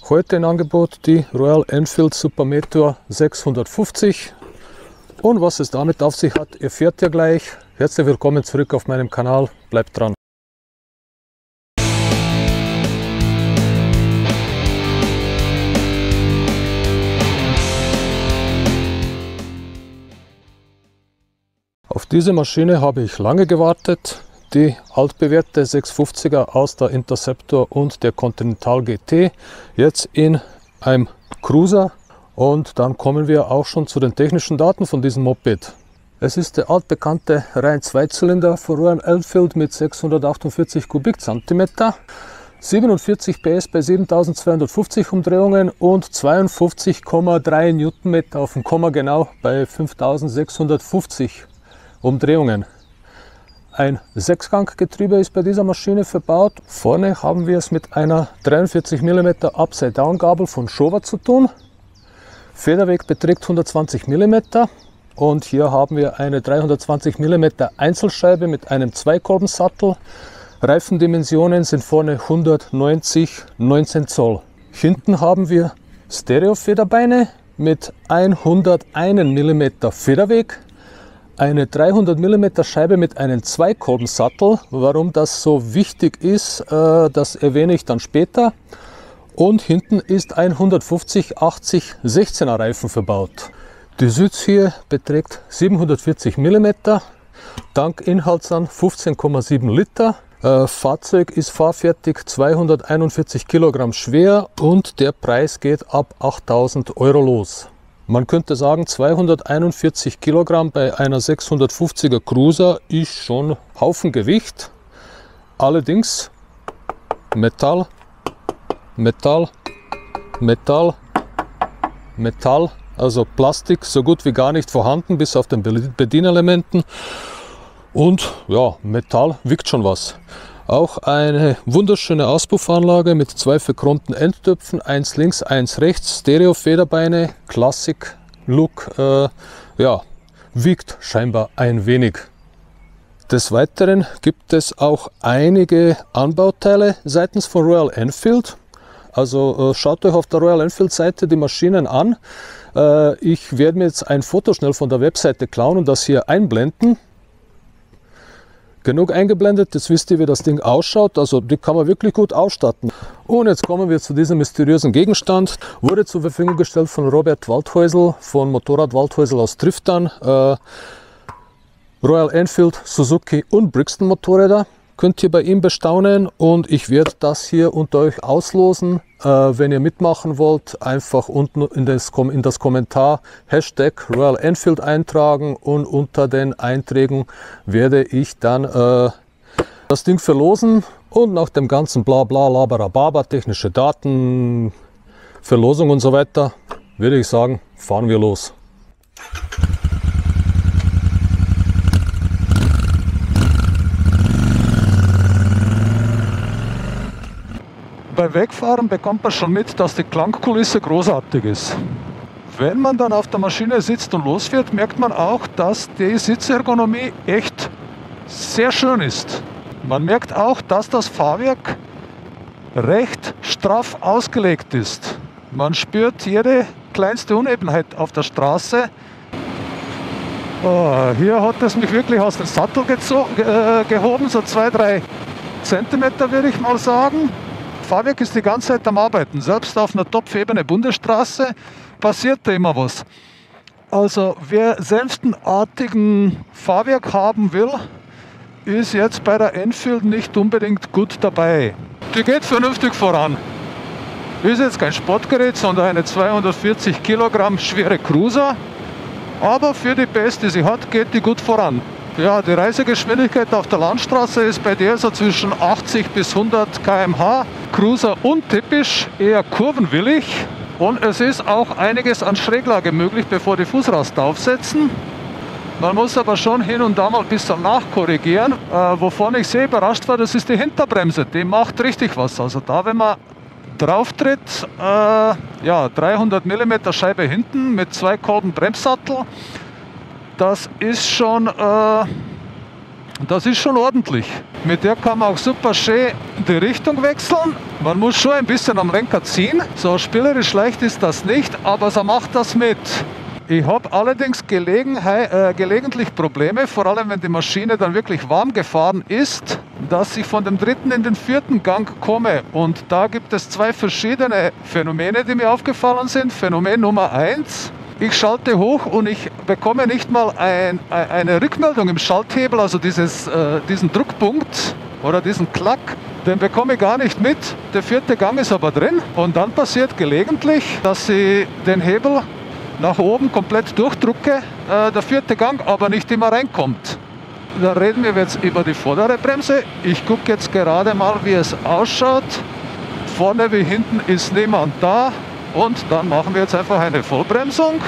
Heute im Angebot die Royal Enfield Super Meteor 650. Und was es damit auf sich hat, erfährt ihr gleich. Herzlich willkommen zurück auf meinem Kanal. Bleibt dran. Auf diese Maschine habe ich lange gewartet. Die altbewährte 650er aus der Interceptor und der Continental GT. Jetzt in einem Cruiser. Und dann kommen wir auch schon zu den technischen Daten von diesem Moped. Es ist der altbekannte rein Zweizylinder von Royal Enfield mit 648 Kubikzentimeter, 47 PS bei 7250 Umdrehungen und 52,3 Newtonmeter auf dem Komma genau bei 5650 Umdrehungen. Ein Sechsganggetriebe ist bei dieser Maschine verbaut. Vorne haben wir es mit einer 43 mm Upside-Down-Gabel von Showa zu tun. Federweg beträgt 120 mm und hier haben wir eine 320 mm Einzelscheibe mit einem Zweikolbensattel. Reifendimensionen sind vorne 190 19 Zoll. Hinten haben wir Stereo-Federbeine mit 101 mm Federweg. Eine 300 mm Scheibe mit einem Zweikolbensattel. Warum das so wichtig ist, das erwähne ich dann später. Und hinten ist ein 150/80/16er Reifen verbaut. Die Sitz hier beträgt 740 mm, Tankinhaltsan 15,7 Liter. Fahrzeug ist fahrfertig, 241 Kilogramm schwer und der Preis geht ab 8.000 Euro los. Man könnte sagen, 241 Kilogramm bei einer 650er Cruiser ist schon Haufen Gewicht. Allerdings Metall, Metall, Metall, Metall, also Plastik so gut wie gar nicht vorhanden, bis auf den Bedienelementen. Und ja, Metall wiegt schon was. Auch eine wunderschöne Auspuffanlage mit zwei verchromten Endtöpfen, eins links, eins rechts, Stereo-Federbeine, Klassik-Look, ja, wiegt scheinbar ein wenig. Des Weiteren gibt es auch einige Anbauteile seitens von Royal Enfield. Also schaut euch auf der Royal Enfield Seite die Maschinen an. Ich werde mir jetzt ein Foto schnell von der Webseite klauen und das hier einblenden. Genug eingeblendet, jetzt wisst ihr, wie das Ding ausschaut, also die kann man wirklich gut ausstatten. Und jetzt kommen wir zu diesem mysteriösen Gegenstand. Wurde zur Verfügung gestellt von Robert Waldhäusl von Motorrad Waldhäusl aus Triftern. Royal Enfield, Suzuki und Brixton Motorräder könnt ihr bei ihm bestaunen und ich werde das hier unter euch auslosen. Wenn ihr mitmachen wollt, einfach unten in das Kommentar Hashtag Royal Enfield eintragen und unter den Einträgen werde ich dann das Ding verlosen und nach dem ganzen Blabla, Labarababa, technische Daten, Verlosung und so weiter, würde ich sagen, fahren wir los. Beim Wegfahren bekommt man schon mit, dass die Klangkulisse großartig ist. Wenn man dann auf der Maschine sitzt und losfährt, merkt man auch, dass die Sitzergonomie echt sehr schön ist. Man merkt auch, dass das Fahrwerk recht straff ausgelegt ist. Man spürt jede kleinste Unebenheit auf der Straße. Oh, hier hat es mich wirklich aus dem Sattel gehoben, so 2-3 Zentimeter würde ich mal sagen. Fahrwerk ist die ganze Zeit am Arbeiten. Selbst auf einer Topfebene Bundesstraße passiert da immer was. Also wer sanftenartigen Fahrwerk haben will, ist jetzt bei der Enfield nicht unbedingt gut dabei. Die geht vernünftig voran. Ist jetzt kein Sportgerät, sondern eine 240 Kilogramm schwere Cruiser. Aber für die PS, die sie hat, geht die gut voran. Ja, die Reisegeschwindigkeit auf der Landstraße ist bei der so zwischen 80 bis 100 km/h. Cruiser untypisch, eher kurvenwillig. Und es ist auch einiges an Schräglage möglich, bevor die Fußraster aufsetzen. Man muss aber schon hin und da mal ein bisschen nachkorrigieren. Wovon ich sehr überrascht war, das ist die Hinterbremse. Die macht richtig was. Also da, wenn man drauf tritt, ja, 300 mm Scheibe hinten mit zwei Kolben Bremssattel. Das ist schon Das ist schon ordentlich. Mit der kann man auch super schön die Richtung wechseln. Man muss schon ein bisschen am Lenker ziehen. So spielerisch leicht ist das nicht, aber so macht das mit. Ich habe allerdings gelegentlich Probleme, vor allem wenn die Maschine dann wirklich warm gefahren ist, dass ich von dem dritten in den vierten Gang komme. Und da gibt es zwei verschiedene Phänomene, die mir aufgefallen sind. Phänomen Nummer 1. Ich schalte hoch und ich bekomme nicht mal eine Rückmeldung im Schalthebel, also diesen Druckpunkt oder diesen Klack, den bekomme ich gar nicht mit. Der vierte Gang ist aber drin und dann passiert gelegentlich, dass ich den Hebel nach oben komplett durchdrücke, der vierte Gang aber nicht immer reinkommt. Da reden wir jetzt über die vordere Bremse. Ich gucke jetzt gerade mal, wie es ausschaut. Vorne wie hinten ist niemand da. Und dann machen wir jetzt einfach eine Vollbremsung.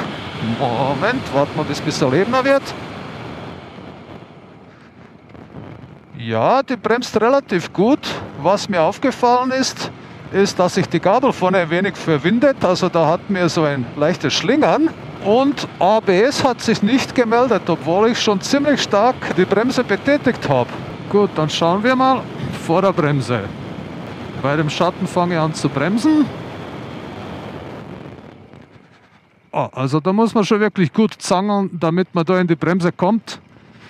Moment, warten wir, bis es ein bisschen lebener wird. Ja, die bremst relativ gut. Was mir aufgefallen ist, dass sich die Gabel vorne ein wenig verwindet. Also da hat mir so ein leichtes Schlingern. Und ABS hat sich nicht gemeldet, obwohl ich schon ziemlich stark die Bremse betätigt habe. Gut, dann schauen wir mal. Vorderbremse. Bei dem Schatten fange ich an zu bremsen. Also da muss man schon wirklich gut zangeln, damit man da in die Bremse kommt,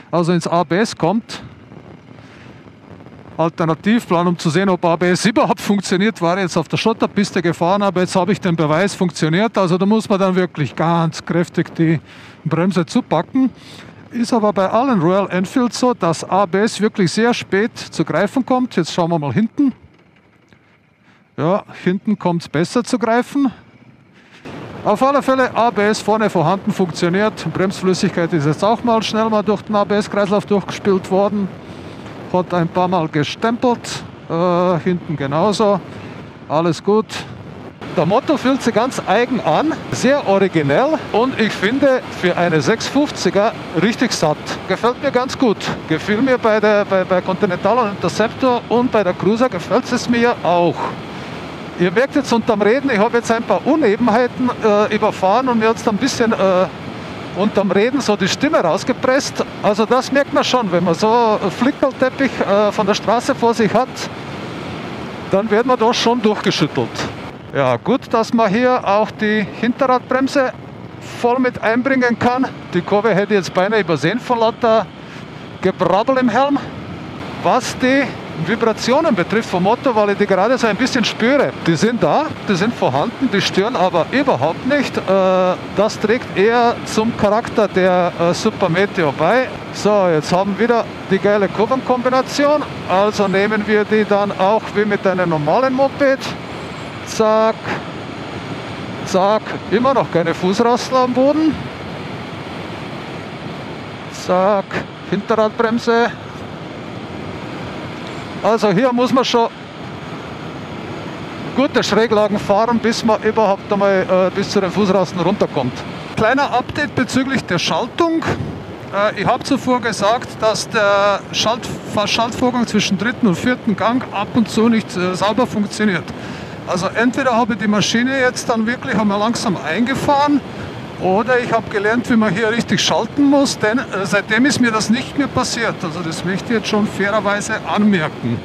also ins ABS kommt. Alternativplan, um zu sehen, ob ABS überhaupt funktioniert, war jetzt auf der Schotterpiste gefahren, aber jetzt habe ich den Beweis, funktioniert. Also da muss man dann wirklich ganz kräftig die Bremse zupacken. Ist aber bei allen Royal Enfield so, dass ABS wirklich sehr spät zu greifen kommt. Jetzt schauen wir mal hinten. Ja, hinten kommt es besser zu greifen. Auf alle Fälle ABS vorne vorhanden, funktioniert. Bremsflüssigkeit ist jetzt auch mal schnell durch den ABS-Kreislauf durchgespült worden. Hat ein paar Mal gestempelt. Hinten genauso. Alles gut. Der Motor fühlt sich ganz eigen an, sehr originell und ich finde für eine 650er richtig satt. Gefällt mir ganz gut. Gefiel mir bei Continental und Interceptor und bei der Cruiser gefällt es mir auch. Ihr merkt jetzt unterm Reden, ich habe jetzt ein paar Unebenheiten überfahren und mir jetzt ein bisschen unterm Reden so die Stimme rausgepresst. Also das merkt man schon, wenn man so einen Flickerlteppich von der Straße vor sich hat, dann wird man da schon durchgeschüttelt. Ja, gut, dass man hier auch die Hinterradbremse voll mit einbringen kann. Die Kurve hätte ich jetzt beinahe übersehen von lauter Gebrabbel im Helm. Was die Vibrationen betrifft vom Motor, weil ich die gerade so ein bisschen spüre. Die sind da, die sind vorhanden, die stören aber überhaupt nicht. Das trägt eher zum Charakter der Super Meteor bei. So, jetzt haben wir wieder die geile Kurvenkombination. Also nehmen wir die dann auch wie mit einem normalen Moped. Zack, zack, immer noch keine Fußrassel am Boden. Zack, Hinterradbremse. Also hier muss man schon gute Schräglagen fahren, bis man überhaupt einmal bis zu den Fußrasten runterkommt. Kleiner Update bezüglich der Schaltung. Ich habe zuvor gesagt, dass der Schaltvorgang zwischen dritten und vierten Gang ab und zu nicht sauber funktioniert. Also entweder habe ich die Maschine jetzt dann wirklich einmal langsam eingefahren oder ich habe gelernt, wie man hier richtig schalten muss, denn seitdem ist mir das nicht mehr passiert. Also das möchte ich jetzt schon fairerweise anmerken.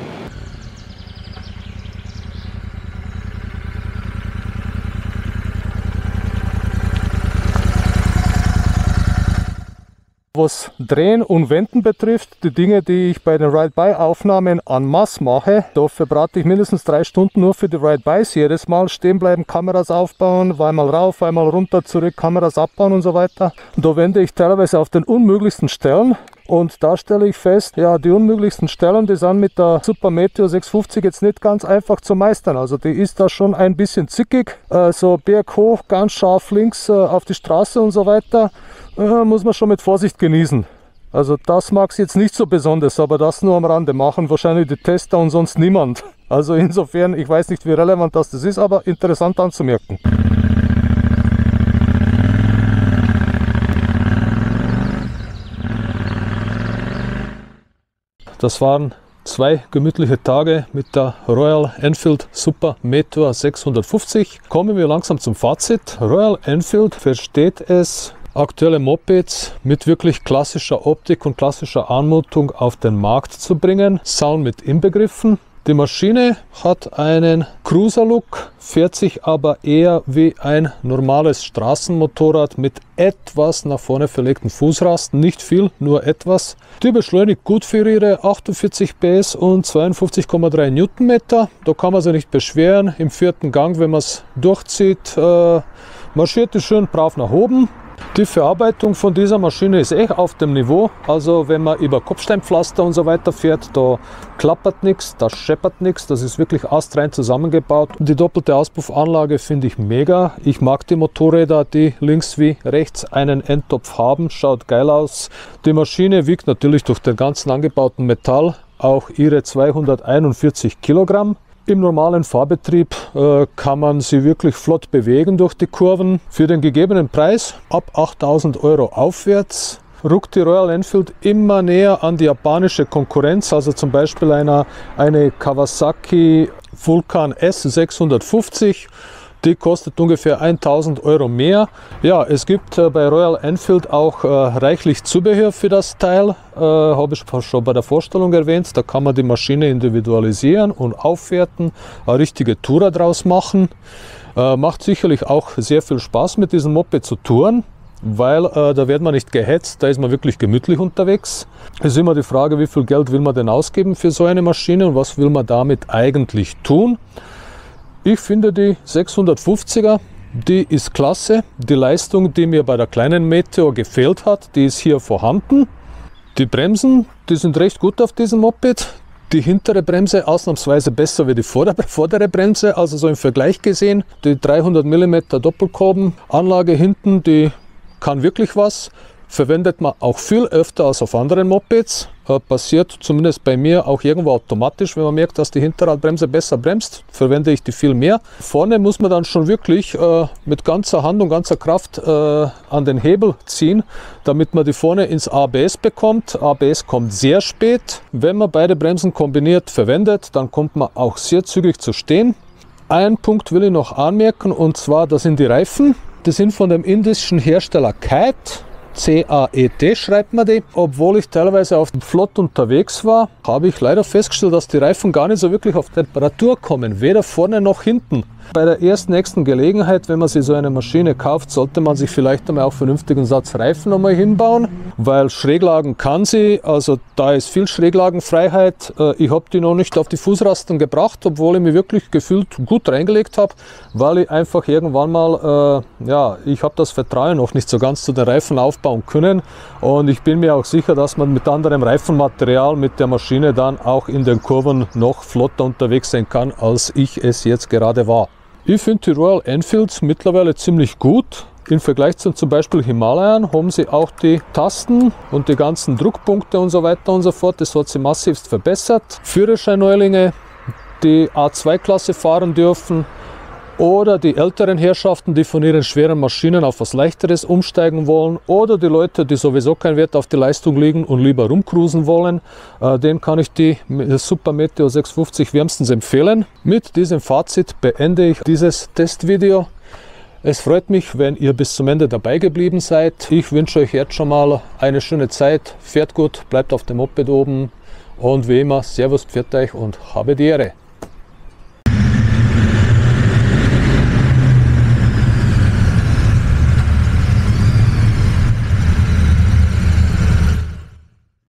Was Drehen und Wenden betrifft, die Dinge, die ich bei den Ride-By-Aufnahmen en masse mache, da verbrate ich mindestens 3 Stunden nur für die Ride-Bys. Jedes Mal stehen bleiben, Kameras aufbauen, einmal rauf, einmal runter, zurück, Kameras abbauen und so weiter. Und da wende ich teilweise auf den unmöglichsten Stellen. Und da stelle ich fest, ja, die unmöglichsten Stellen, die sind mit der Super Meteor 650 jetzt nicht ganz einfach zu meistern. Also die ist da schon ein bisschen zickig, so berghoch, ganz scharf links auf die Straße und so weiter. Muss man schon mit Vorsicht genießen. Also das mag es jetzt nicht so besonders, aber das nur am Rande. Machen wahrscheinlich die Tester und sonst niemand. Also insofern, ich weiß nicht, wie relevant das ist, aber interessant anzumerken. Das waren 2 gemütliche Tage mit der Royal Enfield Super Meteor 650. Kommen wir langsam zum Fazit. Royal Enfield versteht es, aktuelle Mopeds mit wirklich klassischer Optik und klassischer Anmutung auf den Markt zu bringen. Sound mit inbegriffen. Die Maschine hat einen Cruiser-Look, fährt sich aber eher wie ein normales Straßenmotorrad mit etwas nach vorne verlegten Fußrasten, nicht viel, nur etwas. Die beschleunigt gut für ihre 48 PS und 52,3 Newtonmeter. Da kann man sich nicht beschweren. Im vierten Gang, wenn man es durchzieht, marschiert die schön brav nach oben. Die Verarbeitung von dieser Maschine ist echt auf dem Niveau. Also wenn man über Kopfsteinpflaster und so weiter fährt, da klappert nichts, da scheppert nichts. Das ist wirklich astrein zusammengebaut. Die doppelte Auspuffanlage finde ich mega. Ich mag die Motorräder, die links wie rechts einen Endtopf haben. Schaut geil aus. Die Maschine wiegt natürlich durch den ganzen angebauten Metall auch ihre 241 Kilogramm. Im normalen Fahrbetrieb kann man sie wirklich flott bewegen durch die Kurven. Für den gegebenen Preis ab 8.000 Euro aufwärts rückt die Royal Enfield immer näher an die japanische Konkurrenz, also zum Beispiel eine Kawasaki Vulcan S650. Die kostet ungefähr 1.000 Euro mehr. Ja, es gibt bei Royal Enfield auch reichlich Zubehör für das Teil. Habe ich schon bei der Vorstellung erwähnt. Da kann man die Maschine individualisieren und aufwerten, eine richtige Tourer draus machen. Macht sicherlich auch sehr viel Spaß mit diesem Moped zu touren, weil da wird man nicht gehetzt, da ist man wirklich gemütlich unterwegs. Es ist immer die Frage, wie viel Geld will man denn ausgeben für so eine Maschine und was will man damit eigentlich tun. Ich finde die 650er, die ist klasse. Die Leistung, die mir bei der kleinen Meteor gefehlt hat, die ist hier vorhanden. Die Bremsen, die sind recht gut auf diesem Moped. Die hintere Bremse ausnahmsweise besser wie die vordere Bremse, also so im Vergleich gesehen. Die 300 mm Doppelkolbenanlage hinten, die kann wirklich was. Verwendet man auch viel öfter als auf anderen Mopeds. Passiert zumindest bei mir auch irgendwo automatisch, wenn man merkt, dass die Hinterradbremse besser bremst, verwende ich die viel mehr. Vorne muss man dann schon wirklich mit ganzer Hand und ganzer Kraft an den Hebel ziehen, damit man die vorne ins ABS bekommt. ABS kommt sehr spät. Wenn man beide Bremsen kombiniert verwendet, dann kommt man auch sehr zügig zu stehen. Einen Punkt will ich noch anmerken, und zwar, das sind die Reifen. Die sind von dem indischen Hersteller Kite. C-A-E-T schreibt man die. Obwohl ich teilweise auf dem Flott unterwegs war, habe ich leider festgestellt, dass die Reifen gar nicht so wirklich auf Temperatur kommen, weder vorne noch hinten. Bei der nächsten Gelegenheit, wenn man sich so eine Maschine kauft, sollte man sich vielleicht einmal auch vernünftigen Satz Reifen einmal hinbauen, weil Schräglagen kann sie, also da ist viel Schräglagenfreiheit. Ich habe die noch nicht auf die Fußrasten gebracht, obwohl ich mich wirklich gefühlt gut reingelegt habe, weil ich einfach irgendwann mal, ich habe das Vertrauen noch nicht so ganz zu den Reifen aufbauen können, und ich bin mir auch sicher, dass man mit anderem Reifenmaterial mit der Maschine dann auch in den Kurven noch flotter unterwegs sein kann, als ich es jetzt gerade war. Ich finde die Royal Enfields mittlerweile ziemlich gut. Im Vergleich zu zum Beispiel Himalayan haben sie auch die Tasten und die ganzen Druckpunkte und so weiter und so fort. Das hat sie massivst verbessert. Führerschein-Neulinge, die A2-Klasse fahren dürfen, oder die älteren Herrschaften, die von ihren schweren Maschinen auf was Leichteres umsteigen wollen, oder die Leute, die sowieso keinen Wert auf die Leistung legen und lieber rumcruisen wollen, denen kann ich die Super Meteor 650 wärmstens empfehlen. Mit diesem Fazit beende ich dieses Testvideo. Es freut mich, wenn ihr bis zum Ende dabei geblieben seid. Ich wünsche euch jetzt schon mal eine schöne Zeit. Fährt gut, bleibt auf dem Moped oben, und wie immer, Servus, pfiat euch und habe die Ehre.